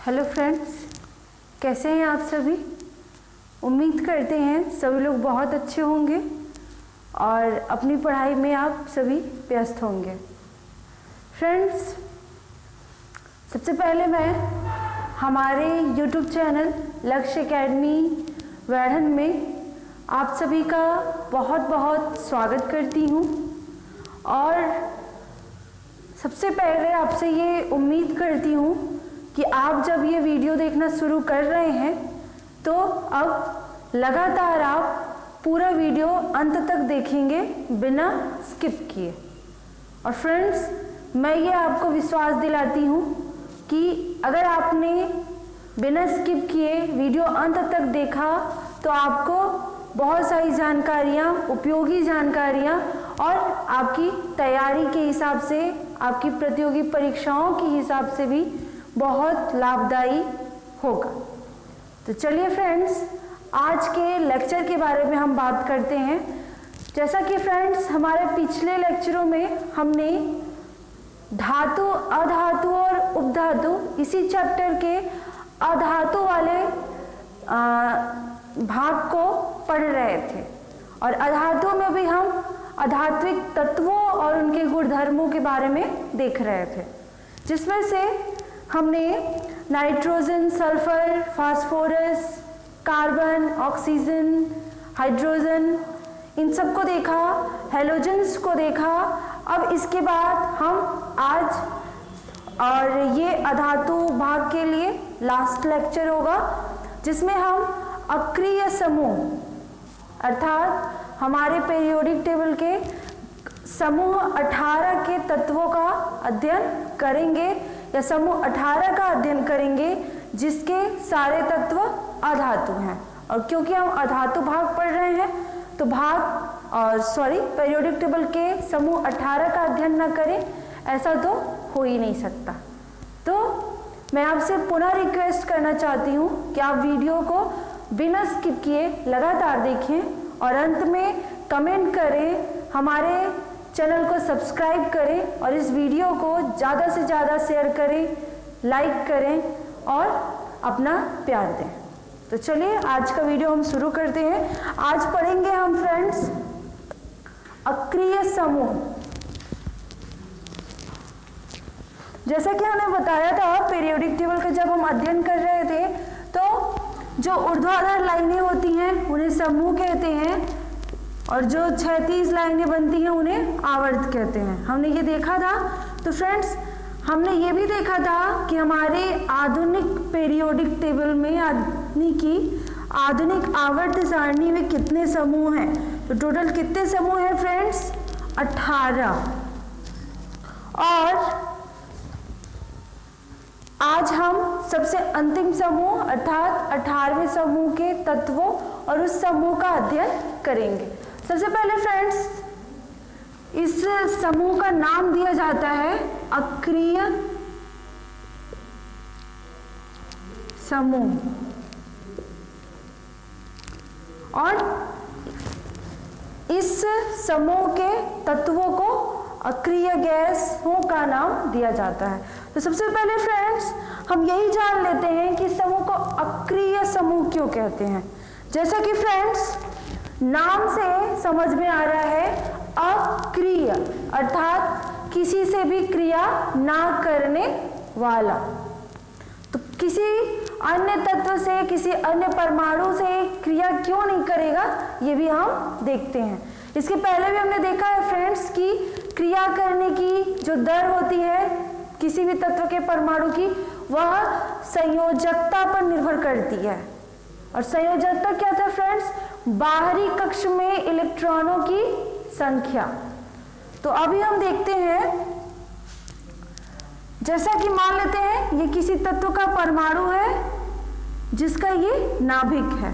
Hello friends, कैसे हैं आप सभी। उम्मीद करते हैं सभी लोग बहुत अच्छे होंगे और अपनी पढ़ाई में आप सभी व्यस्त होंगे। फ्रेंड्स, सबसे पहले मैं हमारे YouTube चैनल लक्ष्य एकेडमी वैढ़न में आप सभी का बहुत बहुत स्वागत करती हूँ और सबसे पहले आपसे ये उम्मीद करती हूँ कि आप जब ये वीडियो देखना शुरू कर रहे हैं तो अब लगातार आप पूरा वीडियो अंत तक देखेंगे बिना स्किप किए। और फ्रेंड्स, मैं ये आपको विश्वास दिलाती हूँ कि अगर आपने बिना स्किप किए वीडियो अंत तक देखा तो आपको बहुत सारी जानकारियाँ, उपयोगी जानकारियाँ और आपकी तैयारी के हिसाब से, आपकी प्रतियोगी परीक्षाओं के हिसाब से भी बहुत लाभदायी होगा। तो चलिए फ्रेंड्स, आज के लेक्चर के बारे में हम बात करते हैं। जैसा कि फ्रेंड्स, हमारे पिछले लेक्चरों में हमने धातु, अधातु और उपधातु, इसी चैप्टर के अधातु वाले भाग को पढ़ रहे थे और अधातु में भी हम अधात्विक तत्वों और उनके गुणधर्मों के बारे में देख रहे थे, जिसमें से हमने nitrogen, sulphur, phosphorus, carbon, oxygen, hydrogen, इन सब को देखा, हेलोजेंस को देखा। अब इसके बाद हम आज और ये अधातु भाग के लिए लास्ट लेक्चर होगा, जिसमें हम अक्रिय समूह अर्थात हमारे पीरियोडिक टेबल के समूह 18 के तत्वों का अध्ययन करेंगे या समूह 18 का अध्ययन करेंगे, जिसके सारे तत्व अधातु हैं। और क्योंकि हम अधातु भाग पढ़ रहे हैं तो पीरियोडिक टेबल के समूह 18 का अध्ययन न करें, ऐसा तो हो ही नहीं सकता। तो मैं आपसे पुनः रिक्वेस्ट करना चाहती हूँ कि आप वीडियो को बिना स्किप किए लगातार देखें और अंत में कमेंट करें, हमारे चैनल को सब्सक्राइब करें और इस वीडियो को ज़्यादा से ज़्यादा शेयर करें, लाइक करें और अपना प्यार दें। तो चलिए आज का वीडियो हम शुरू करते हैं। आज पढ़ेंगे हम फ्रेंड्स अक्रिय समूह। जैसा कि हमने बताया था, पीरियोडिक टेबल का जब हम अध्ययन कर रहे थे तो जो ऊर्ध्वाधर लाइनें होती हैं उन्हें समूह कहते हैं और जो क्षैतिज लाइनें बनती हैं उन्हें आवर्त कहते हैं। हमने ये देखा था। तो फ्रेंड्स, हमने ये भी देखा था कि हमारे आधुनिक पीरियोडिक टेबल में यानी कि आधुनिक आवर्त सारणी में कितने समूह हैं। तो टोटल कितने समूह हैं फ्रेंड्स? 18। और आज हम सबसे अंतिम समूह अर्थात 18वें समूह के तत्वों और उस समूह का अध्ययन करेंगे। सबसे पहले फ्रेंड्स, इस समूह का नाम दिया जाता है अक्रिय समूह और इस समूह के तत्वों को अक्रिय गैसों का नाम दिया जाता है। तो सबसे पहले फ्रेंड्स, हम यही जान लेते हैं कि समूह को अक्रिय समूह क्यों कहते हैं। जैसा कि फ्रेंड्स नाम से समझ में आ रहा है, अक्रिय अर्थात किसी से भी क्रिया ना करने वाला। तो किसी अन्य तत्व से, किसी अन्य परमाणु से क्रिया क्यों नहीं करेगा, ये भी हम देखते हैं। इसके पहले भी हमने देखा है फ्रेंड्स कि क्रिया करने की जो दर होती है किसी भी तत्व के परमाणु की, वह संयोजकता पर निर्भर करती है। और संयोजकता क्या था फ्रेंड्स? बाहरी कक्ष में इलेक्ट्रॉनों की संख्या। तो अभी हम देखते हैं, जैसा कि मान लेते हैं ये किसी तत्व का परमाणु है जिसका ये नाभिक है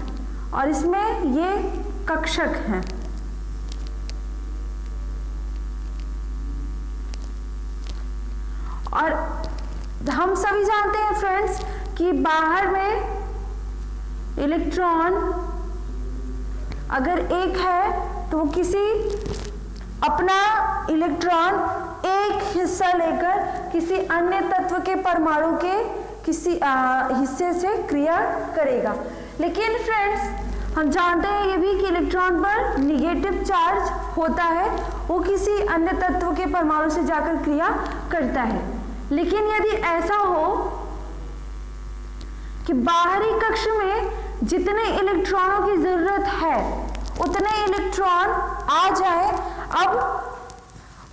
और इसमें ये कक्षक हैं। और हम सभी जानते हैं फ्रेंड्स कि बाहर में इलेक्ट्रॉन अगर एक है तो वो किसी अपना इलेक्ट्रॉन एक हिस्सा लेकर किसी अन्य तत्व के परमाणु के किसी हिस्से से क्रिया करेगा। लेकिन फ्रेंड्स हम जानते हैं ये भी कि इलेक्ट्रॉन पर निगेटिव चार्ज होता है, वो किसी अन्य तत्व के परमाणु से जाकर क्रिया करता है। लेकिन यदि ऐसा हो कि बाहरी कक्ष में जितने इलेक्ट्रॉनों की जरूरत है उतने इलेक्ट्रॉन आ जाए, अब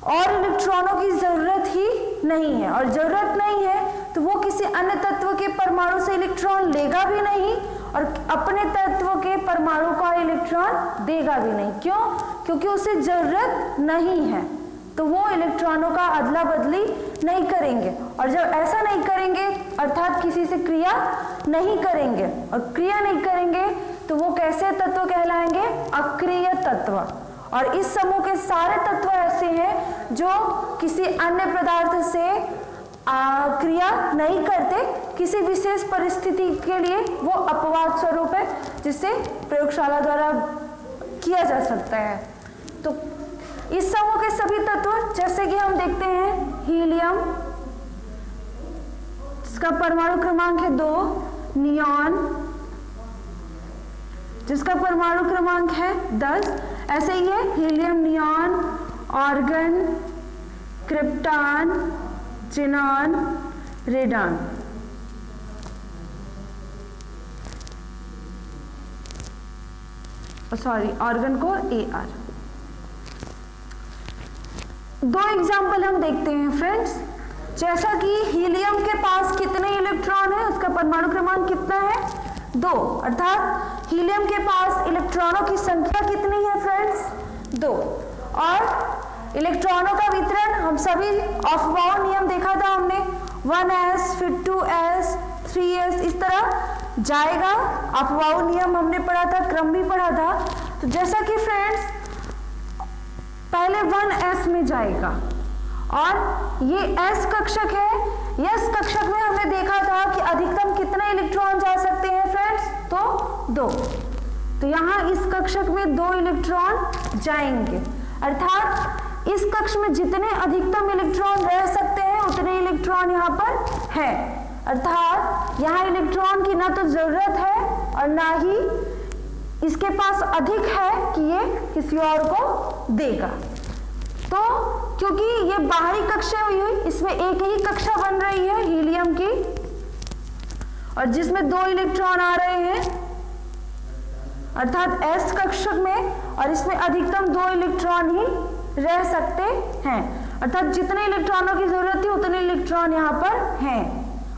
और इलेक्ट्रॉनों की जरूरत ही नहीं है, और जरूरत नहीं है तो वो किसी अन्य तत्व के परमाणु से इलेक्ट्रॉन लेगा भी नहीं और अपने तत्व के परमाणु का इलेक्ट्रॉन देगा भी नहीं। क्यों? क्योंकि उसे जरूरत नहीं है, तो वो इलेक्ट्रॉनों का अदला बदली नहीं करेंगे। और जब ऐसा नहीं करेंगे अर्थात किसी से क्रिया नहीं करेंगे, और क्रिया नहीं करेंगे तो वो कैसे तत्व कहलाएंगे? अक्रिय तत्व। और इस समूह के सारे तत्व ऐसे हैं जो किसी अन्य पदार्थ से क्रिया नहीं करते, किसी विशेष परिस्थिति के लिए वो अपवाद स्वरूप है जिसे प्रयोगशाला द्वारा किया जा सकता है। तो इस समूह के सभी तत्व जैसे कि हम देखते हैं हीलियम जिसका परमाणु क्रमांक है 2, नियॉन जिसका परमाणु क्रमांक है 10, ऐसे ही है helium, neon, argon, krypton, xenon, radon. Sorry, argon को AR। दो एग्जाम्पल हम देखते हैं फ्रेंड्स। जैसा कि हीलियम के पास कितने इलेक्ट्रॉन है, उसका परमाणु क्रमांक कितना है? 2, अर्थात हीलियम के पास इलेक्ट्रॉनों की संख्या कितनी है फ्रेंड्स? 2। और इलेक्ट्रॉनों का वितरण हम सभी ऑफ-बाउंड नियम देखा था हमने, 1s फिर 2s 3s इस तरह जाएगा। ऑफ-बाउंड नियम हमने पढ़ा था, क्रम भी पढ़ा था। तो जैसा कि फ्रेंड्स पहले 1s में जाएगा और ये s कक्षक है, s कक्षक में हमने देखा था कि अधिकतम कितने इलेक्ट्रॉन जा सकते हैं फ्रेंड्स? तो 2। तो यहाँ इस कक्षक में 2 इलेक्ट्रॉन जाएंगे, अर्थात इस कक्ष में जितने अधिकतम इलेक्ट्रॉन रह सकते हैं उतने इलेक्ट्रॉन यहाँ पर है। अर्थात यहाँ इलेक्ट्रॉन की ना तो जरूरत है और ना ही इसके पास अधिक है कि ये किसी और को देगा। तो क्योंकि ये बाहरी कक्षा हुई इसमें एक ही कक्षा बन रही है हीलियम की, और जिसमें 2 इलेक्ट्रॉन आ रहे हैं, अर्थात s कक्षक में, और इसमें अधिकतम 2 इलेक्ट्रॉन ही रह सकते हैं। अर्थात जितने इलेक्ट्रॉनों की जरूरत थी उतने इलेक्ट्रॉन यहाँ पर हैं,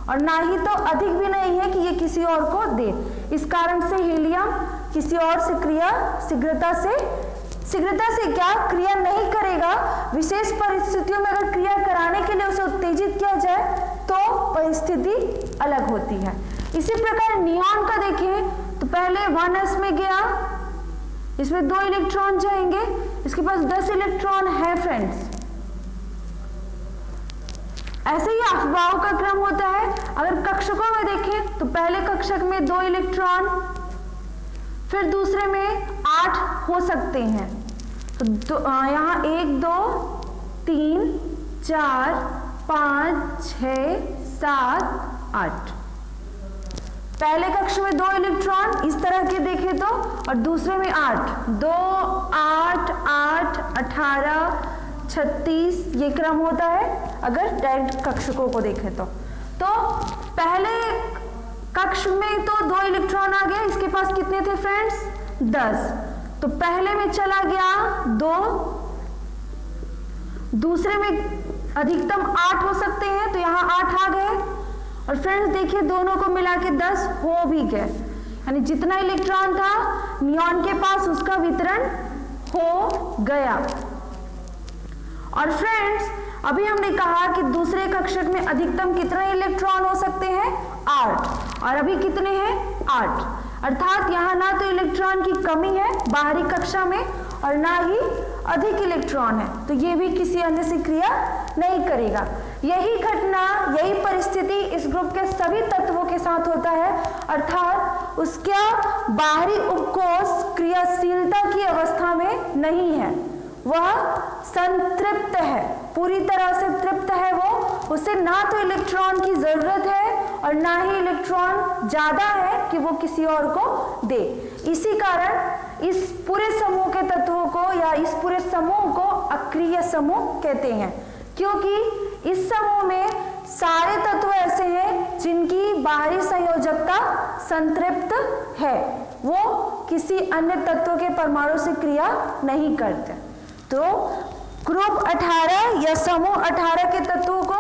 और ना ही तो अधिक भी नहीं है कि ये किसी और को दे। इस कारण से हीलियम किसी और से क्रिया शीघ्रता से क्या क्रिया नहीं करेगा। विशेष परिस्थितियों में अगर क्रिया कराने के लिए उसे उत्तेजित किया जाए तो परिस्थिति अलग होती है। इसी प्रकार नियॉन का देखें तो पहले 1s में गया, इसमें 2 इलेक्ट्रॉन जाएंगे, इसके पास 10 इलेक्ट्रॉन है फ्रेंड्स। ऐसे ही अफवाहों का क्रम होता है। अगर कक्षकों में देखें तो पहले कक्षक में 2 इलेक्ट्रॉन, फिर दूसरे में 8 हो सकते हैं। तो यहाँ 1 2 3 4 5 6 7 8। पहले कक्ष में 2 इलेक्ट्रॉन इस तरह के देखें तो, और दूसरे में 8, 2 8 8 18 36 ये क्रम होता है अगर डायरेक्ट कक्षकों को देखें तो। पहले कक्ष में तो 2 इलेक्ट्रॉन आ गए, इसके पास कितने थे फ्रेंड्स? 10। तो पहले में चला गया 2, दूसरे में अधिकतम 8 हो सकते हैं तो यहाँ 8 आ गए, और फ्रेंड्स देखिए दोनों को मिला के 10 हो भी गए, यानी जितना इलेक्ट्रॉन था नियॉन के पास उसका वितरण हो गया। और फ्रेंड्स अभी हमने कहा कि दूसरे कक्षक में अधिकतम कितने इलेक्ट्रॉन हो सकते हैं? 8, और अभी कितने हैं? 8। अर्थात यहाँ ना तो इलेक्ट्रॉन की कमी है बाहरी कक्षा में और ना ही अधिक इलेक्ट्रॉन है, तो ये भी किसी अन्य से क्रिया नहीं करेगा। यही घटना, यही परिस्थिति इस ग्रुप के सभी तत्वों के साथ होता है, अर्थात उसका बाहरी उपकोष क्रियाशीलता की अवस्था में नहीं है, वह संतृप्त है, पूरी तरह से तृप्त है वो, उसे ना तो इलेक्ट्रॉन की जरूरत है और ना ही इलेक्ट्रॉन ज्यादा है कि वो किसी और को दे। इसी कारण इस पूरे समूह के तत्वों को या इस पूरे समूह को अक्रिय समूह कहते हैं, क्योंकि इस समूह में सारे तत्व ऐसे हैं जिनकी बाहरी संयोजकता संतृप्त है, वो किसी अन्य तत्व के परमाणु से क्रिया नहीं करते। तो ग्रुप 18 या समूह 18 के तत्वों को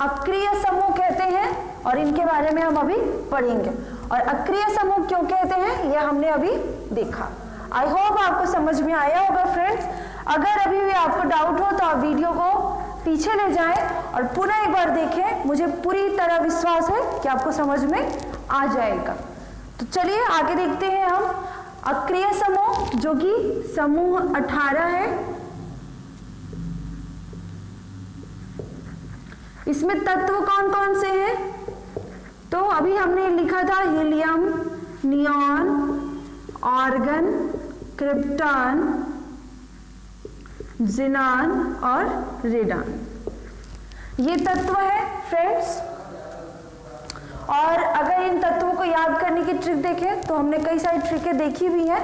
अक्रिय समूह कहते हैं और इनके बारे में हम अभी पढ़ेंगे। और अक्रिय समूह क्यों कहते हैं यह हमने अभी देखा। आई होप आपको समझ में आया होगा फ्रेंड्स। अगर अभी भी आपको डाउट हो तो आप वीडियो को पीछे ले जाएं और पुनः एक बार देखें। मुझे पूरी तरह विश्वास है कि आपको समझ में आ जाएगा। तो चलिए आगे देखते हैं हम अक्रिय समूह, जो कि समूह 18 है। इसमें तत्व कौन कौन से हैं? तो अभी हमने लिखा था helium, neon, argon, krypton, xenon और रेडान। ये तत्व है फ्रेंड्स। और अगर इन तत्वों को याद करने की ट्रिक देखें तो हमने कई सारी ट्रिकें देखी भी हैं।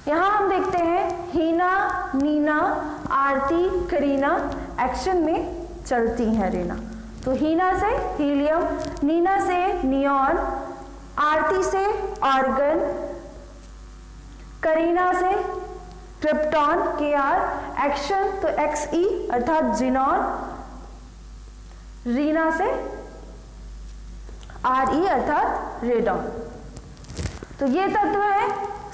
यहाँ हम देखते हैं हीना, नीना, आरती, करीना एक्शन में चलती हैं रीना। तो हीना से हीलियम, नीना से नियॉन, आरती से आर्गन, करीना से क्रिप्टॉन KR, एक्शन तो XE अर्थात ज़ीनॉन, रीना से RE अर्थात रेडॉन। तो ये तत्व है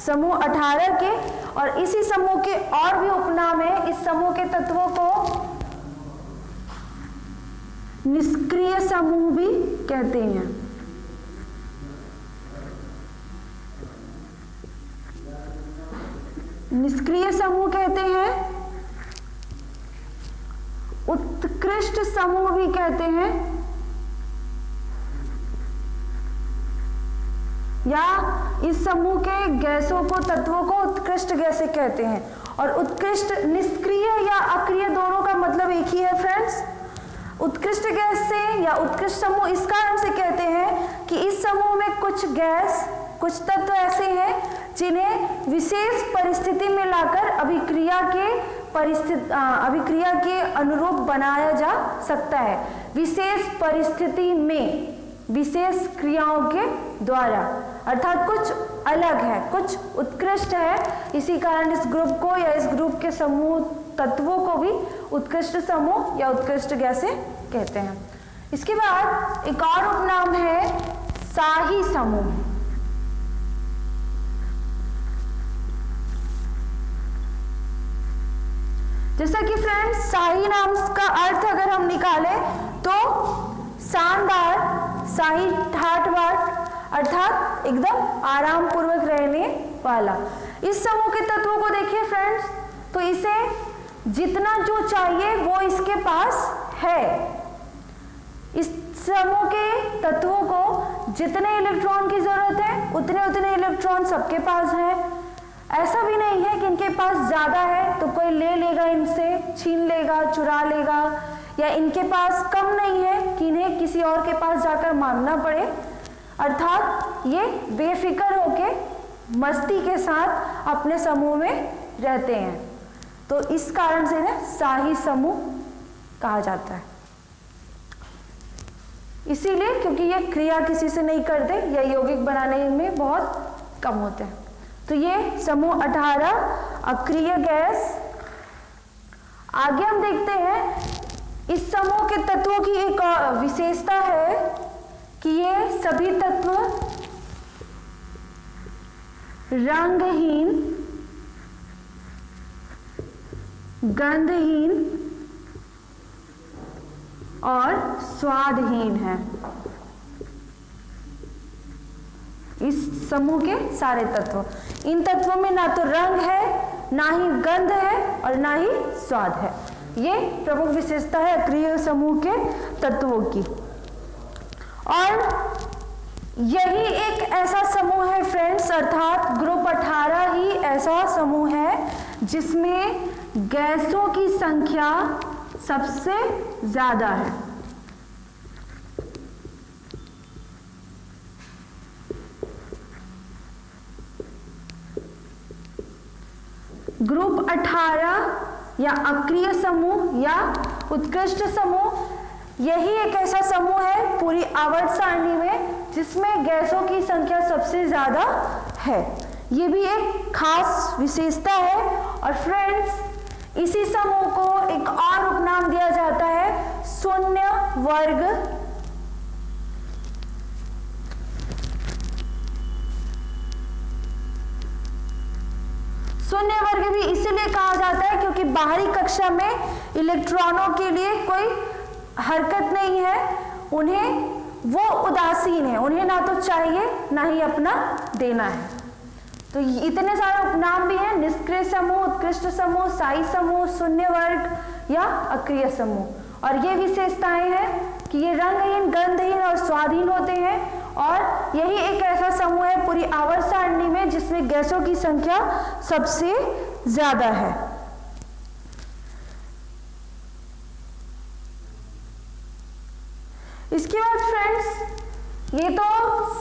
समूह 18 के। और इसी समूह के और भी उपनाम है। इस समूह के तत्वों को निष्क्रिय समूह भी कहते हैं। निष्क्रिय समूह कहते हैं, उत्कृष्ट समूह भी कहते हैं, या इस समूह के गैसों को, तत्वों को उत्कृष्ट गैसें कहते हैं। और उत्कृष्ट, निष्क्रिय या अक्रिय दोनों का मतलब एक ही है फ्रेंड्स। उत्कृष्ट गैस से या उत्कृष्ट समूह इस कारण से कहते हैं कि इस समूह में कुछ गैस, कुछ तत्व ऐसे हैं जिन्हें विशेष परिस्थिति में लाकर अभिक्रिया के अनुरूप बनाया जा सकता है। विशेष परिस्थिति में, विशेष क्रियाओं के द्वारा, अर्थात कुछ अलग है, कुछ उत्कृष्ट है। इसी कारण इस ग्रुप को या इस ग्रुप के समूह तत्वों को भी उत्कृष्ट समूह या उत्कृष्ट गैसें कहते हैं। इसके बाद एक और उपनाम है शाही समूह। जैसा कि फ्रेंड्स शाही नाम का अर्थ अगर हम निकालें तो शानदार, शाही ठाठ बाट, अर्थात एकदम आराम पूर्वक रहने वाला। इस समूह के तत्वों को देखिए फ्रेंड्स, तो इसे जितना जो चाहिए वो इसके पास है। इस समूह के तत्वों को जितने इलेक्ट्रॉन की जरूरत है उतने उतने इलेक्ट्रॉन सबके पास हैं। ऐसा भी नहीं है कि इनके पास ज्यादा है तो कोई ले लेगा, इनसे छीन लेगा, चुरा लेगा, या इनके पास कम नहीं है कि इन्हें किसी और के पास जाकर मांगना पड़े। अर्थात ये बेफिक्र होके मस्ती के साथ अपने समूह में रहते हैं। तो इस कारण से इन्हें शाही समूह कहा जाता है। इसीलिए क्योंकि ये क्रिया किसी से नहीं करते या यौगिक बनाने में बहुत कम होते हैं। तो ये समूह 18 अक्रिय गैस। आगे हम देखते हैं इस समूह के तत्वों की एक विशेषता है कि ये सभी तत्व रंगहीन, गंधहीन और स्वादहीन है। इस समूह के सारे तत्व, इन तत्वों में ना तो रंग है, ना ही गंध है और ना ही स्वाद है। ये प्रमुख विशेषता है अक्रिय समूह के तत्वों की। और यही एक ऐसा समूह है फ्रेंड्स, अर्थात ग्रुप 18 ही ऐसा समूह है जिसमें गैसों की संख्या सबसे ज्यादा है। ग्रुप 18 या अक्रिय समूह या उत्कृष्ट समूह, यही एक ऐसा समूह है पूरी आवर्त सारणी में जिसमें गैसों की संख्या सबसे ज्यादा है। ये भी एक खास विशेषता है। और फ्रेंड्स, इसी समूह को एक और उपनाम दिया जाता है शून्य वर्ग। शून्य वर्ग भी इसीलिए कहा जाता है क्योंकि बाहरी कक्षा में इलेक्ट्रॉनों के लिए कोई हरकत नहीं है, उन्हें वो उदासीन है, उन्हें ना तो चाहिए ना ही अपना देना है। तो इतने सारे उपनाम भी हैं, निष्क्रिय समूह, उत्कृष्ट समूह, स्थायी समूह, शून्य वर्ग या अक्रिय समूह। और ये विशेषताएं हैं कि ये रंगहीन, गंधहीन और स्वादहीन होते हैं। और यही एक ऐसा समूह है पूरी आवर्त सारणी में जिसमें गैसों की संख्या सबसे ज्यादा है। इसके बाद फ्रेंड्स, ये तो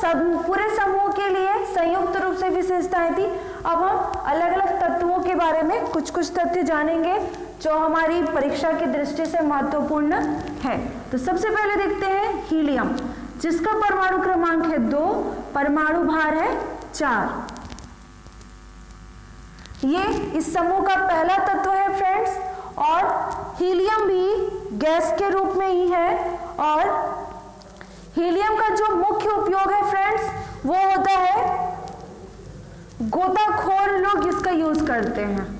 सब पूरे समूह के लिए संयुक्त रूप से विशेषताएं थी। अब हम अलग अलग तत्वों के बारे में कुछ कुछ तथ्य जानेंगे जो हमारी परीक्षा की दृष्टि से महत्वपूर्ण है। तो सबसे पहले देखते हैं हीलियम, जिसका परमाणु क्रमांक है 2, परमाणु भार है 4। ये इस समूह का पहला तत्व है फ्रेंड्स। और हीलियम भी गैस के रूप में ही है। और हीलियम का जो मुख्य उपयोग है फ्रेंड्स, वो होता है, गोताखोर लोग इसका यूज करते हैं।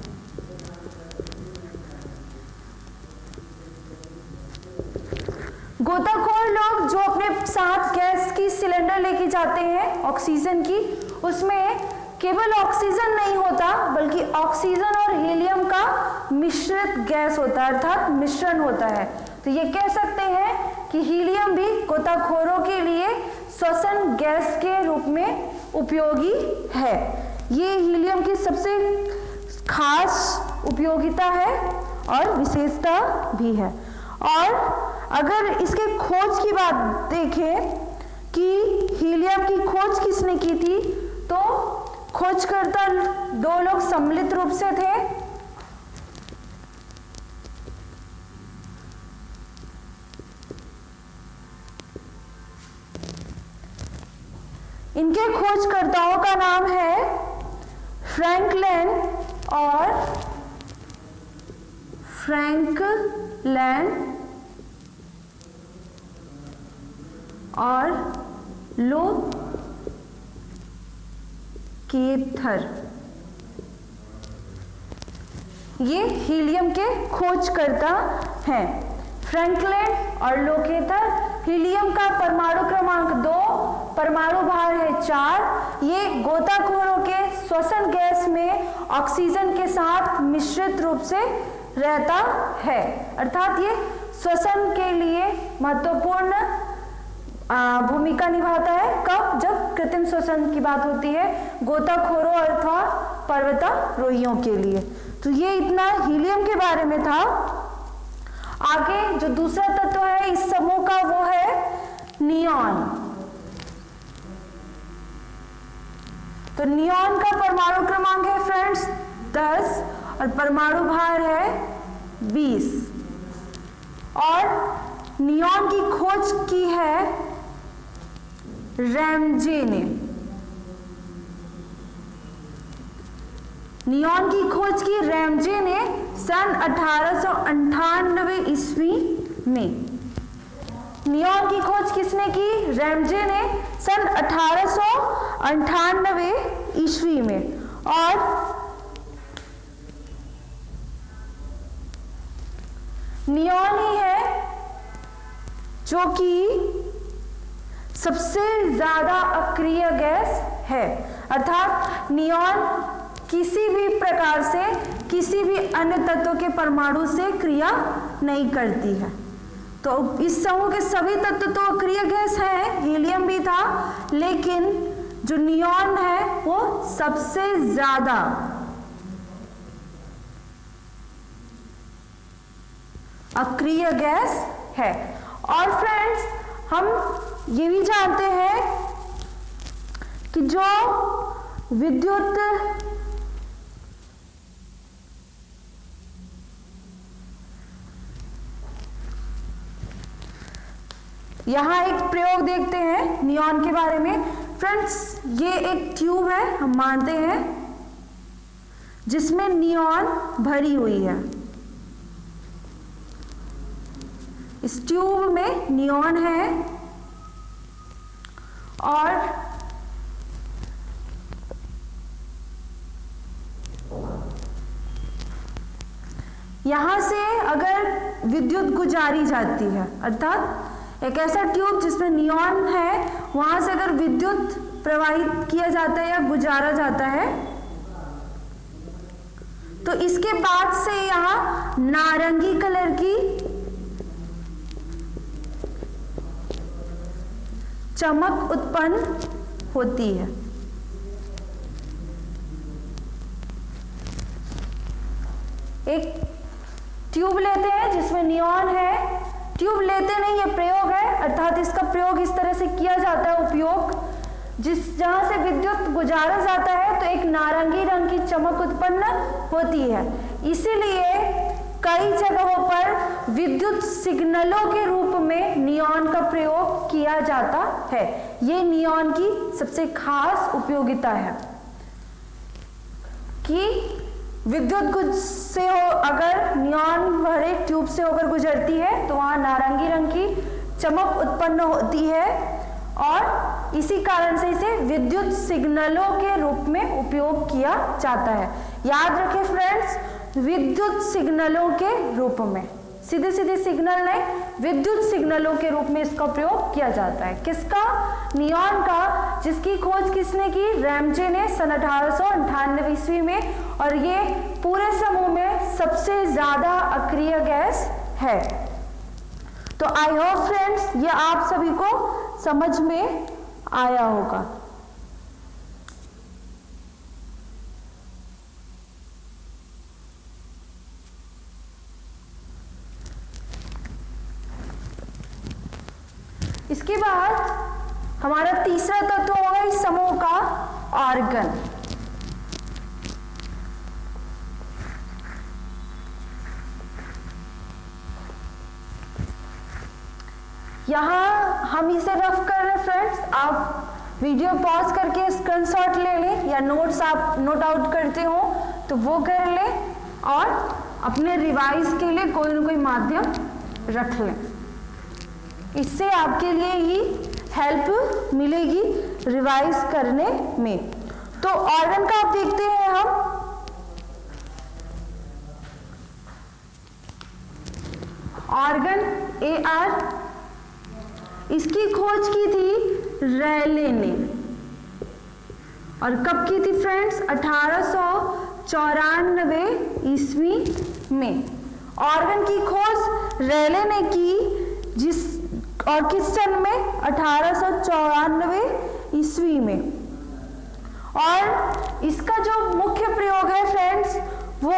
गोताखोर लोग जो अपने साथ गैस की सिलेंडर लेके जाते हैं ऑक्सीजन की, उसमें केवल ऑक्सीजन नहीं होता बल्कि ऑक्सीजन और हीलियम का मिश्रित गैस होता है, अर्थात मिश्रण होता है। तो ये कह सकते हैं कि हीलियम भी गोताखोरों के लिए श्वसन गैस के रूप में उपयोगी है। ये हीलियम की सबसे खास उपयोगिता है और विशेषता भी है। और अगर इसके खोज की बात देखें कि हीलियम की खोज किसने की थी, तो खोजकर्ता 2 लोग सम्मिलित रूप से थे। इनके खोजकर्ताओं का नाम है फ्रैंकलिन और लोकेथर। ये हीलियम के खोजकर्ता हैं। फ्रैंकलिन और लोकेथर। हीलियम का परमाणु क्रमांक 2, परमाणु भार है 4। ये गोताखोरों के श्वसन गैस में ऑक्सीजन के साथ मिश्रित रूप से रहता है, अर्थात ये श्वसन के लिए महत्वपूर्ण भूमिका निभाता है। कब? जब कृत्रिम श्वसन की बात होती है गोताखोरों अथवा पर्वतारोहियों के लिए। तो ये इतना हीलियम के बारे में था। आगे जो दूसरा तत्व है इस समूह का वो है नियॉन। तो नियॉन का परमाणु क्रमांक है फ्रेंड्स 10 और परमाणु भार है 20। और नियॉन की खोज की है रैमजे ने। नियॉन की खोज की रैमजे ने सन 1898 ईस्वी में। नियॉन की खोज किसने की? रैमजे ने सन 1898 ईस्वी में। और नियॉन ही है जो कि सबसे ज्यादा अक्रिय गैस है, अर्थात नियॉन किसी भी प्रकार से किसी भी अन्य तत्व के परमाणु से क्रिया नहीं करती है। तो इस समूह के सभी तत्व तो अक्रिय गैस है, हीलियम भी था, लेकिन जो नियॉन है वो सबसे ज्यादा अक्रिय गैस है। और फ्रेंड्स, हम ये भी जानते हैं कि जो विद्युत यहाँ एक प्रयोग देखते हैं नियॉन के बारे में। फ्रेंड्स, ये एक ट्यूब है, हम मानते हैं, जिसमें नियॉन भरी हुई है। इस ट्यूब में नियॉन है और यहां से अगर विद्युत गुजारी जाती है, अर्थात एक ऐसा ट्यूब जिसमें नियॉन है, वहां से अगर विद्युत प्रवाहित किया जाता है या गुजारा जाता है, तो इसके बाद से यहां नारंगी कलर की चमक उत्पन्न होती है। एक ट्यूब लेते हैं जिसमें नियॉन है, ट्यूब लेते नहीं, ये प्रयोग है, अर्थात इसका प्रयोग इस तरह से किया जाता है, उपयोग, जहां से विद्युत गुजारा जाता है तो एक नारंगी रंग की चमक उत्पन्न होती है। इसीलिए कई जगहों पर विद्युत सिग्नलों के रूप में नियॉन का प्रयोग किया जाता है। ये नियॉन की सबसे खास उपयोगिता है कि विद्युत से हो, अगर नियॉन भरे ट्यूब से होकर गुजरती है तो वहां नारंगी रंग की चमक उत्पन्न होती है और इसी कारण से इसे विद्युत सिग्नलों के रूप में उपयोग किया जाता है। याद रखें फ्रेंड्स, विद्युत सिग्नलों के रूप में, सीधे सीधे सिग्नल नहीं, विद्युत सिग्नलों के रूप में इसका प्रयोग किया जाता है। किसका? नियॉन का, जिसकी खोज किसने की? रैमजे ने सन 1898 ईस्वी में, और ये पूरे समूह में सबसे ज्यादा अक्रिय गैस है। तो आई होप फ्रेंड्स ये आप सभी को समझ में आया होगा। इसके बाद हमारा तीसरा तत्व होगा इस समूह का आर्गन। यहां हम इसे रफ कर रहे हैं फ्रेंड्स, आप वीडियो पॉज करके स्क्रीनशॉट ले लें या नोट्स आप नोट आउट करते हो तो वो कर लें और अपने रिवाइज के लिए कोई ना कोई माध्यम रख लें। इससे आपके लिए ही हेल्प मिलेगी रिवाइज करने में। तो ऑर्गन का आप देखते हैं हम, ऑर्गन AR, इसकी खोज की थी रैले ने, और कब की थी फ्रेंड्स? 1894 ईस्वी में ऑर्गन की खोज रैले ने की, और किस सन में? 1894 ईस्वी में। और इसका जो मुख्य प्रयोग है फ्रेंड्स, वो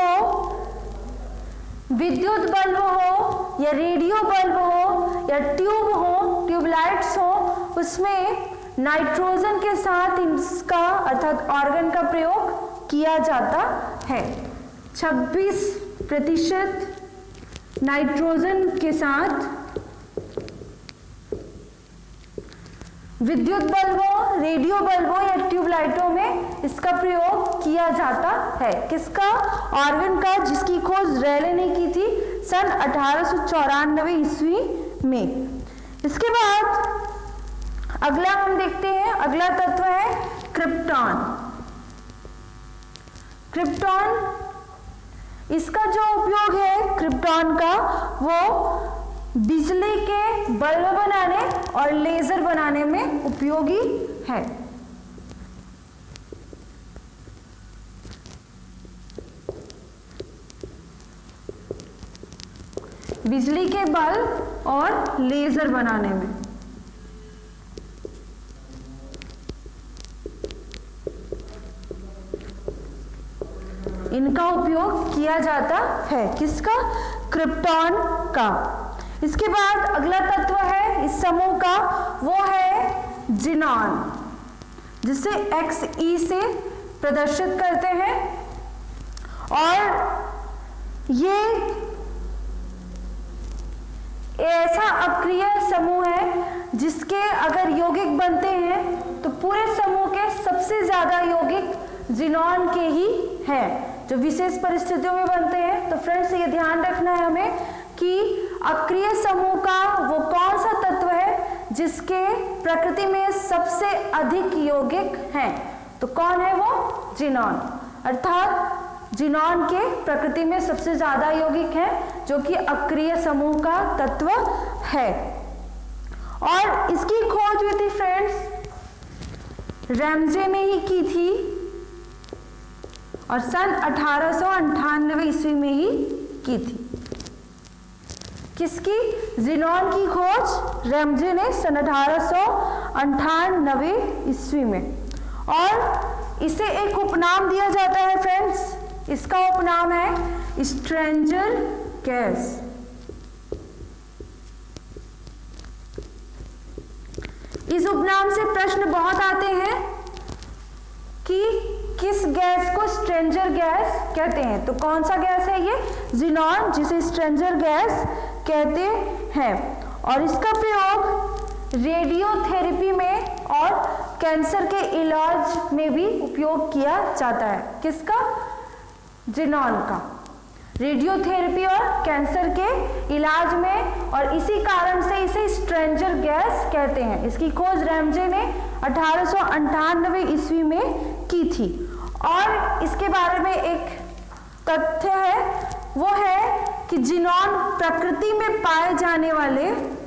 विद्युत बल्ब हो या रेडियो बल्ब हो या ट्यूब हो, ट्यूबलाइट्स हो, उसमें नाइट्रोजन के साथ इसका अर्थात ऑर्गन का प्रयोग किया जाता है। 26% नाइट्रोजन के साथ विद्युत बल्बों, रेडियो बल्बों या ट्यूबलाइटों में इसका प्रयोग किया जाता है। किसका? ऑर्गन का, जिसकी खोज रैले ने की thी सन 1894 ईस्वी में। इसके बाद अगला हम देखते हैं, अगला तत्व है क्रिप्टॉन। क्रिप्टॉन, इसका जो उपयोग है क्रिप्टॉन का, वो बिजली के बल्ब बनाने और लेजर बनाने में उपयोगी है। बिजली के बल्ब और लेजर बनाने में इनका उपयोग किया जाता है। किसका? क्रिप्टॉन का। इसके बाद अगला तत्व है इस समूह का, वो है जिनॉन, जिसे Xe से प्रदर्शित करते हैं। और ये ऐसा अक्रिय समूह है जिसके अगर यौगिक बनते हैं तो पूरे समूह के सबसे ज्यादा यौगिक जिनॉन के ही हैं, जो विशेष परिस्थितियों में बनते हैं। तो फ्रेंड्स ये ध्यान रखना है हमें कि अक्रिय समूह का वो कौन सा तत्व है जिसके प्रकृति में सबसे अधिक यौगिक हैं। तो कौन है वो? जिनॉन। अर्थात जिनॉन के प्रकृति में सबसे ज्यादा यौगिक हैं, जो कि अक्रिय समूह का तत्व है। और इसकी खोज हुई थी फ्रेंड्स रैमजे में ही की थी, और सन 1898 ईस्वी में ही की थी। किसकी? जिनॉन की खोज रैमजे ने सन 1898 ईस्वी में। और इसे एक उपनाम दिया जाता है फ्रेंड्स, इसका उपनाम है स्ट्रेंजर गैस। इस उपनाम से प्रश्न बहुत आते हैं कि किस गैस को स्ट्रेंजर गैस कहते हैं। तो कौन सा गैस है ये? जिनॉन, जिसे स्ट्रेंजर गैस कहते हैं। और इसका प्रयोग रेडियोथेरेपी में और कैंसर के इलाज में भी उपयोग किया जाता है। किसका? जिनॉन का। रेडियोथेरेपी और कैंसर के इलाज में, और इसी कारण से इसे स्ट्रेंजर गैस कहते हैं। इसकी खोज रैमजे ने 1898 ईस्वी में की थी। और इसके बारे में एक तथ्य है, वो है कि जिनॉन प्रकृति में पाए जाने वाले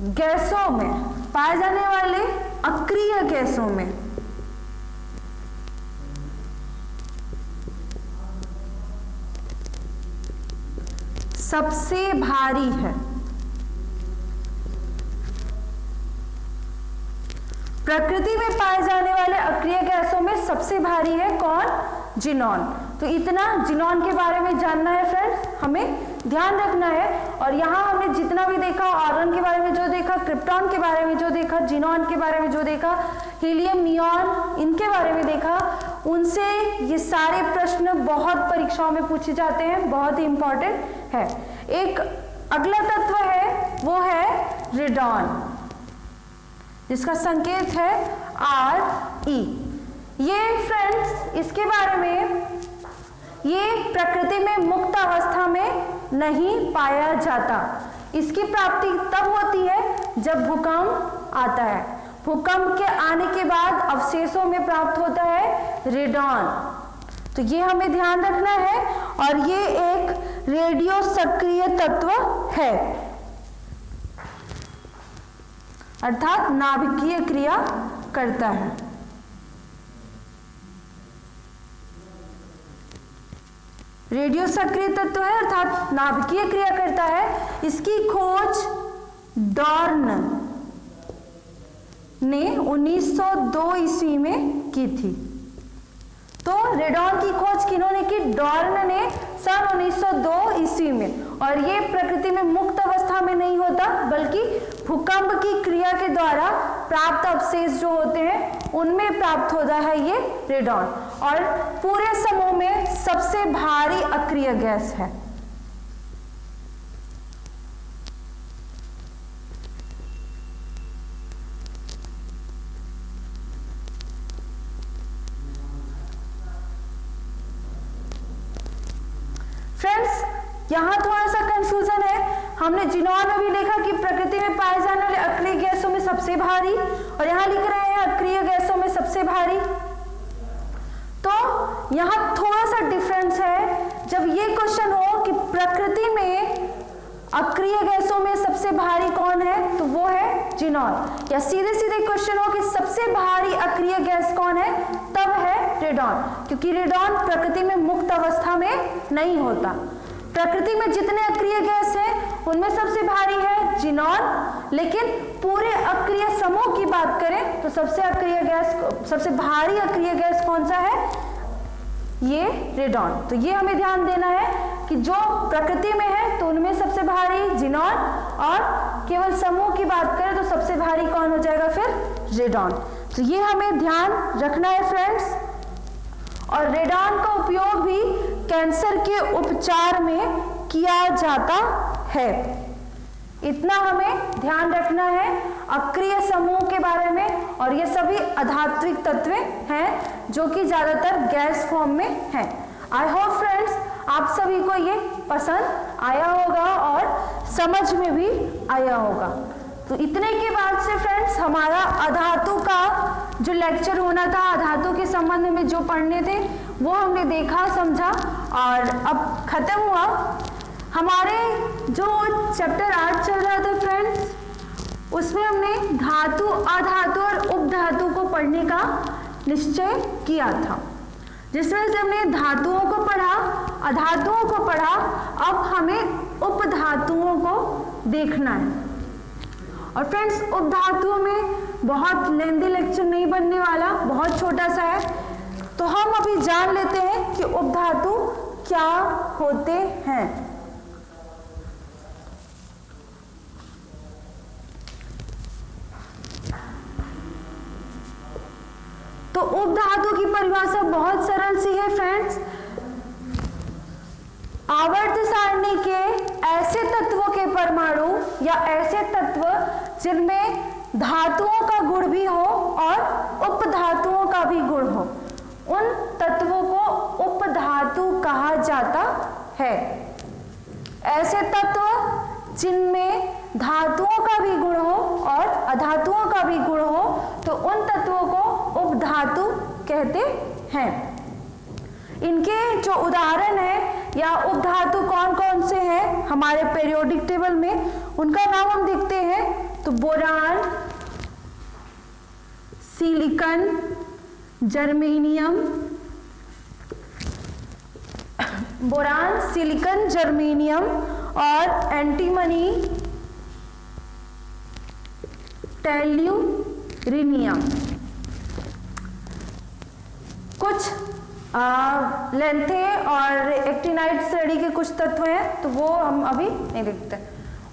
गैसों में, पाए जाने वाले अक्रिय गैसों में सबसे भारी है। प्रकृति में पाए जाने वाले अक्रिय गैसों में सबसे भारी है कौन? जिनॉन। तो इतना जिनॉन के बारे में जानना है फ्रेंड्स, हमें ध्यान रखना है। और यहाँ हमने जितना भी देखा, आर्गन के बारे में जो देखा, क्रिप्टॉन के बारे में जो देखा, जिनॉन के बारे में जो देखा, हीलियम, नियॉन, इनके बारे में देखा, उनसे ये सारे प्रश्न बहुत परीक्षाओं में पूछे जाते हैं, बहुत ही इंपॉर्टेंट है। एक अगला तत्व है, वो है रेडॉन, जिसका संकेत है Re। ये फ्रेंड्स, इसके बारे में, ये प्रकृति में मुक्त अवस्था में नहीं पाया जाता। इसकी प्राप्ति तब होती है जब भूकंप आता है। भूकंप के आने के बाद अवशेषों में प्राप्त होता है रेडॉन। तो ये हमें ध्यान रखना है। और ये एक रेडियो सक्रिय तत्व है, अर्थात नाभिकीय क्रिया करता है। रेडियो सक्रिय तत्व है, अर्थात नाभिकीय क्रिया करता है। इसकी खोज डॉर्न ने 1902 ईस्वी में की थी। तो रेडॉन की खोज किन्होंने की? डॉर्न ने सन 1902 ईस्वी में। और ये प्रकृति में मुक्त अवस्था में नहीं होता, बल्कि भूकंप की क्रिया के द्वारा प्राप्त अवशेष जो होते हैं उनमें प्राप्त होता है ये रेडॉन। और पूरे समूह में सबसे भारी अक्रिय गैस है। फ्रेंड्स, यहां थोड़ा सा कंफ्यूजन है। हमने जिनॉन में भी देखा कि प्रकृति में पाए जाने वाले अक्रिय गैसों में सबसे भारी, और यहां लिख रहे हैं अक्रिय गैसों में सबसे भारी। तो यहां थोड़ा सा डिफरेंस है। जब ये क्वेश्चन हो कि प्रकृति में अक्रिय गैसों में सबसे भारी कौन है, तो वो है जिनॉन। या सीधे सीधे क्वेश्चन हो कि सबसे भारी अक्रिय गैस कौन है, तब है रेडॉन। क्योंकि रेडॉन प्रकृति में मुक्त अवस्था में नहीं होता। प्रकृति में जितने अक्रिय गैस हैं उनमें सबसे भारी है जिनॉन, लेकिन पूरे अक्रिय समूह की बात करें तो सबसे भारी अक्रिय गैस कौन सा है? ये रेडॉन। तो ये हमें ध्यान देना है कि जो प्रकृति में है तो उनमें सबसे भारी जिनॉन, और केवल समूह की बात करें तो सबसे भारी कौन हो जाएगा फिर? रेडॉन। तो ये हमें ध्यान रखना है फ्रेंड्स। और रेडॉन का उपयोग भी कैंसर के उपचार में किया जाता है। इतना हमें ध्यान रखना है अक्रिय समूह के बारे में। और ये सभी अधात्विक तत्व हैं जो कि ज्यादातर गैस फॉर्म में हैं। आई होप फ्रेंड्स आप सभी को ये पसंद आया होगा और समझ में भी आया होगा। तो इतने के बाद से फ्रेंड्स हमारा अधातु का जो लेक्चर होना था, अधातु के संबंध में जो पढ़ने थे वो हमने देखा, समझा और अब खत्म हुआ। हमारे जो चैप्टर 8 चल रहा था फ्रेंड्स, उसमें हमने धातु, अधातु और उपधातु को पढ़ने का निश्चय किया था, जिसमें से हमने धातुओं को पढ़ा, अधातुओं को पढ़ा। अब हमें उपधातुओं को देखना है। और फ्रेंड्स उपधातुओं में बहुत लेंथी लेक्चर नहीं बनने वाला, बहुत छोटा सा है। तो हम अभी जान लेते हैं कि उपधातु क्या होते हैं। तो उपधातु की परिभाषा बहुत सरल सी है फ्रेंड्स। आवर्त सारणी के ऐसे तत्वों के परमाणु या ऐसे तत्व जिनमें धातुओं का गुण भी हो और उपधातुओं का भी गुण हो, उन तत्वों को उपधातु कहा जाता है। ऐसे तत्व जिनमें धातुओं का भी गुण हो और अधातुओं का भी गुण हो तो उन तत्वों को उपधातु कहते हैं। इनके जो उदाहरण है या उपधातु कौन कौन से हैं हमारे पीरियोडिक टेबल में, उनका नाम हम देखते हैं। तो boron, silicon, germanium, boron, silicon, germanium और एंटीमनी, टेल्यूरिनियम। कुछ लेंथे और एक्टिनाइट श्रेणी के कुछ तत्व हैं, तो वो हम अभी नहीं देखते।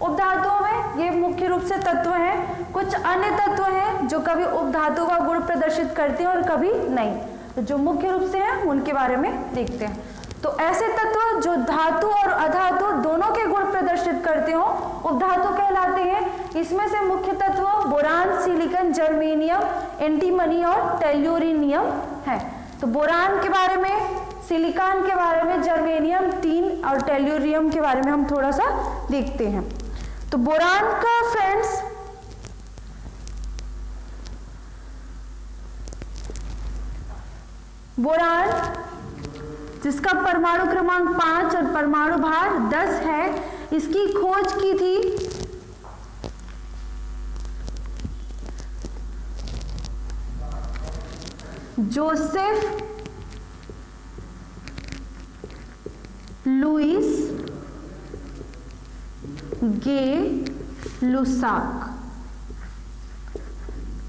उपधातुओं में ये मुख्य रूप से तत्व हैं। कुछ अन्य तत्व हैं जो कभी उपधातु का गुण प्रदर्शित करते हैं और कभी नहीं। तो जो मुख्य रूप से हैं उनके बारे में देखते हैं। तो ऐसे तत्व जो धातु और अधातु दोनों के गुण प्रदर्शित करते हो उपधातु कहलाते हैं। इसमें से मुख्य तत्व बोरान, सिलिकॉन, जर्मेनियम, एंटीमनी और टेल्यूरिनियम है। तो बोरान के बारे में, सिलिकॉन के बारे में, जर्मेनियम, टीन और टेल्यूरियम के बारे में हम थोड़ा सा देखते हैं। तो बोरान का फ्रेंड्स बोरान जिसका परमाणु क्रमांक 5 और परमाणु भार 10 है, इसकी खोज की थी जोसेफ लुइस गे लुसाक।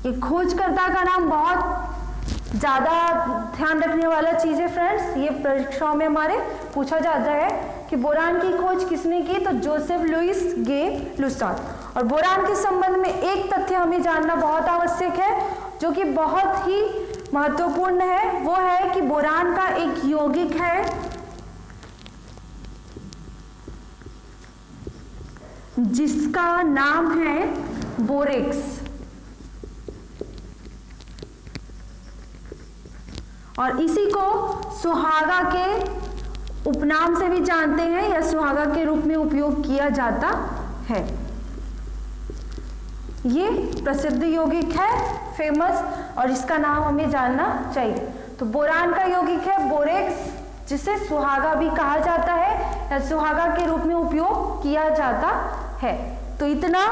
ये खोजकर्ता का नाम बहुत ज्यादा ध्यान रखने वाला चीज है फ्रेंड्स। ये परीक्षाओं में हमारे पूछा जाता है कि बोरान की खोज किसने की, तो जोसेफ लुइस गे लुसाक। और बोरान के संबंध में एक तथ्य हमें जानना बहुत आवश्यक है जो कि बहुत ही महत्वपूर्ण है। वो है कि बोरान का एक यौगिक है जिसका नाम है बोरेक्स, और इसी को सुहागा के उपनाम से भी जानते हैं या सुहागा के रूप में उपयोग किया जाता है। ये प्रसिद्ध यौगिक है, फेमस, और इसका नाम हमें जानना चाहिए। तो बोरान का यौगिक है बोरेक्स, जिसे सुहागा भी कहा जाता है या सुहागा के रूप में उपयोग किया जाता है। तो इतना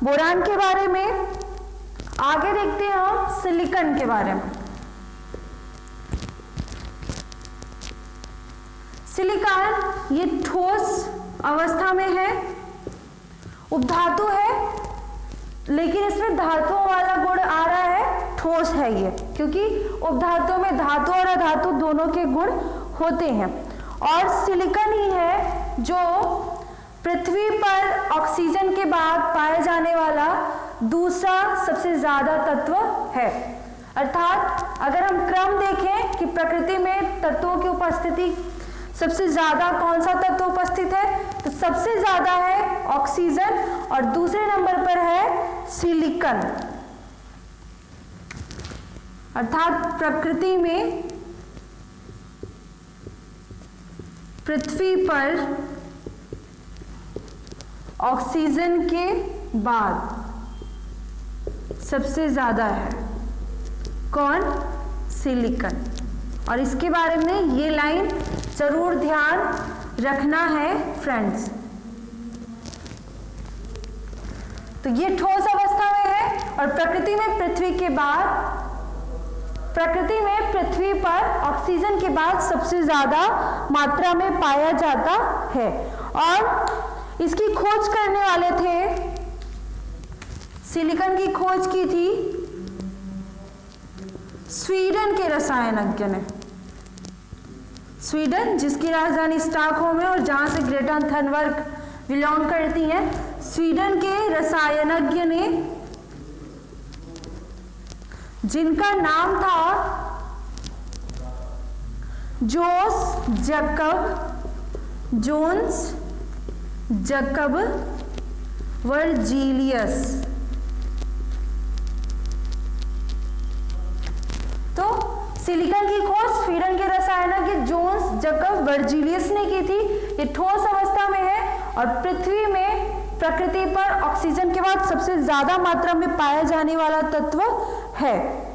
बोरान के बारे में। आगे देखते हैं हम सिलिकॉन के बारे में। सिलिकॉन ये ठोस अवस्था में है उपधातु है लेकिन इसमें धातुओं वाला गुण आ रहा है, ठोस है ये, क्योंकि उपधातुओं में धातु और अधातु दोनों के गुण होते हैं। और सिलिकॉन ही है जो पृथ्वी पर ऑक्सीजन के बाद पाया जाने वाला दूसरा सबसे ज्यादा तत्व है। अर्थात अगर हम क्रम देखें कि प्रकृति में तत्वों की उपस्थिति सबसे ज्यादा कौन सा तत्व उपस्थित है, तो सबसे ज्यादा है ऑक्सीजन और दूसरे नंबर पर है सिलिकॉन। अर्थात प्रकृति में पृथ्वी पर ऑक्सीजन के बाद सबसे ज्यादा है कौन, सिलिकॉन। और इसके बारे में ये लाइन जरूर ध्यान रखना है फ्रेंड्स। तो ये ठोस अवस्था में है और प्रकृति में पृथ्वी के बाद, प्रकृति में पृथ्वी पर ऑक्सीजन के बाद सबसे ज्यादा मात्रा में पाया जाता है। और इसकी खोज करने वाले थे, सिलिकॉन की खोज की थी स्वीडन के रसायनज्ञ ने। स्वीडन जिसकी राजधानी स्टॉकहोम है और जहां से ग्रेटा थनबर्ग बिलोंग करती हैं, स्वीडन के रसायनज्ञ ने, जिनका नाम था जोन्स जैकब वर्जीलियस। तो सिलिकॉन की खोज स्वीडन के रसायनज्ञ जोन्स जैकब वर्जीलियस ने की थी। ये ठोस अवस्था में है और पृथ्वी में प्रकृति पर ऑक्सीजन के बाद सबसे ज्यादा मात्रा में पाया जाने वाला तत्व है।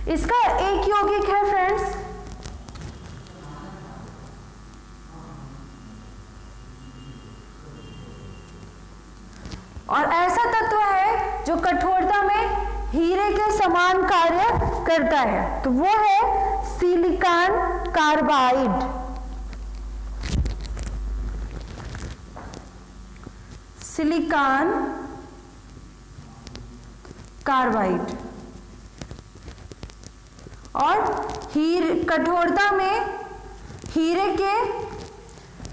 इसका एक यौगिक है फ्रेंड्स और ऐसा तत्व है जो कठोरता में हीरे के समान कार्य करता है, तो वो है सिलिकॉन कार्बाइड। Silicon carbide. और कठोरता में हीरे के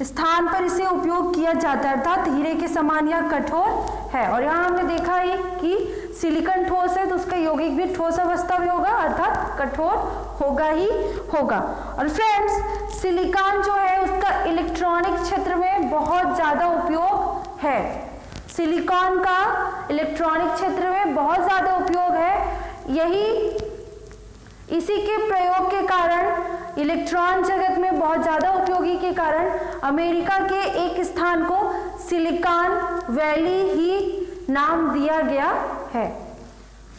स्थान पर इसे उपयोग किया जाता है, अर्थात हीरे के समान यह कठोर है। और यहां हमने देखा ही कि सिलिकॉन ठोस है तो उसका यौगिक भी ठोस अवस्था में होगा, अर्थात कठोर होगा ही होगा। और फ्रेंड्स, सिलिकॉन जो है उसका इलेक्ट्रॉनिक क्षेत्र में बहुत ज्यादा उपयोग है। सिलिकॉन का इलेक्ट्रॉनिक क्षेत्र में बहुत ज्यादा उपयोग है। इसी के प्रयोग के कारण, इलेक्ट्रॉन जगत में बहुत ज्यादा उपयोगी के कारण अमेरिका के एक स्थान को सिलिकॉन वैली ही नाम दिया गया है।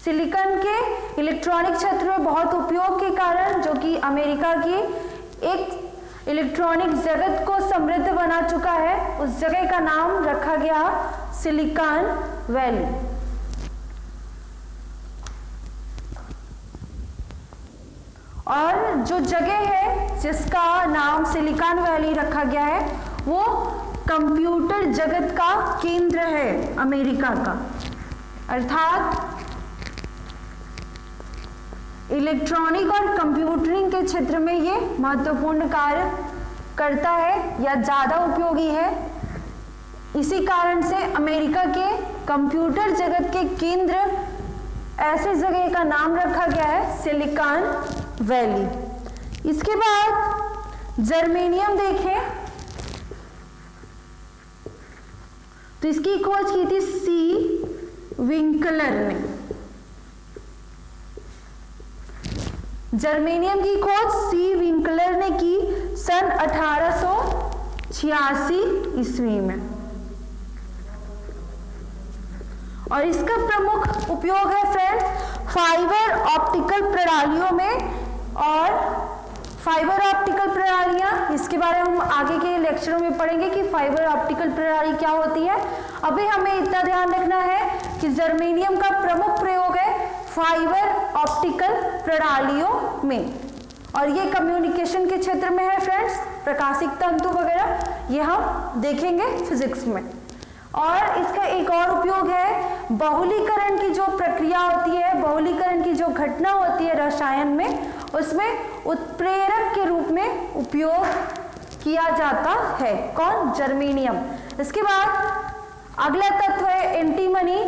सिलिकॉन के इलेक्ट्रॉनिक क्षेत्र में बहुत उपयोग के कारण, जो कि अमेरिका की एक इलेक्ट्रॉनिक जगत को समृद्ध बना चुका है, उस जगह का नाम रखा गया सिलिकॉन वैली। और जो जगह है जिसका नाम सिलिकॉन वैली रखा गया है वो कंप्यूटर जगत का केंद्र है अमेरिका का। अर्थात इलेक्ट्रॉनिक और कंप्यूटरिंग के क्षेत्र में ये महत्वपूर्ण कार्य करता है या ज्यादा उपयोगी है। इसी कारण से अमेरिका के कंप्यूटर जगत के केंद्र ऐसे जगह का नाम रखा गया है सिलिकॉन वैली। इसके बाद जर्मेनियम देखें तो इसकी खोज की थी सी विंकलर ने। जर्मेनियम की खोज सी विंकलर ने की सन 1886 ईस्वी में। और इसका प्रमुख उपयोग है फ्रेंड्स फाइबर ऑप्टिकल प्रणालियों में। और फाइबर ऑप्टिकल प्रणालियां, इसके बारे में हम आगे के लेक्चरों में पढ़ेंगे कि फाइबर ऑप्टिकल प्रणाली क्या होती है। अभी हमें इतना ध्यान रखना है कि जर्मेनियम का प्रमुख प्रयोग है फाइबर ऑप्टिकल प्रणालियों में। और ये कम्युनिकेशन के क्षेत्र में है फ्रेंड्स, प्रकाशिक तंतु वगैरह, ये हम देखेंगे फिजिक्स में। और इसका एक और उपयोग है, बहुलीकरण की जो प्रक्रिया होती है, बहुलीकरण की जो घटना होती है रसायन में, उसमें उत्प्रेरक के रूप में उपयोग किया जाता है। कौन? जर्मेनियम। इसके बाद अगला तत्व है एंटीमनी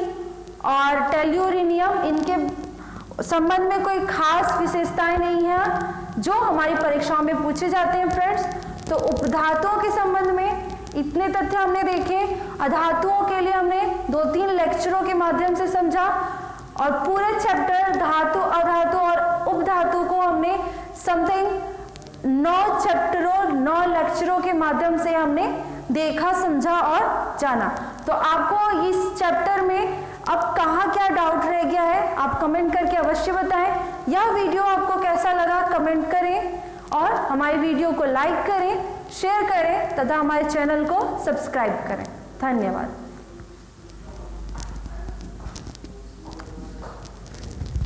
और टेल्यूरिनियम। इनके संबंध में कोई खास विशेषताएं नहीं है जो हमारी परीक्षाओं में पूछे जाते हैं फ्रेंड्स। तो उपधातुओं के संबंध में इतने तथ्य हमने देखे, अधातुओं के लिए हमने 2-3 लेक्चरों के माध्यम से समझा, और पूरे चैप्टर धातु, अधातु और उपधातु को हमने समथिंग 9 चैप्टरों 9 लेक्चरों के माध्यम से हमने देखा, समझा और जाना। तो आपको इस चैप्टर में अब कहाँ क्या डाउट रह गया है आप कमेंट करके अवश्य बताएं। यह वीडियो आपको कैसा लगा कमेंट करें, और हमारी वीडियो को लाइक करें, शेयर करें तथा हमारे चैनल को सब्सक्राइब करें। धन्यवाद।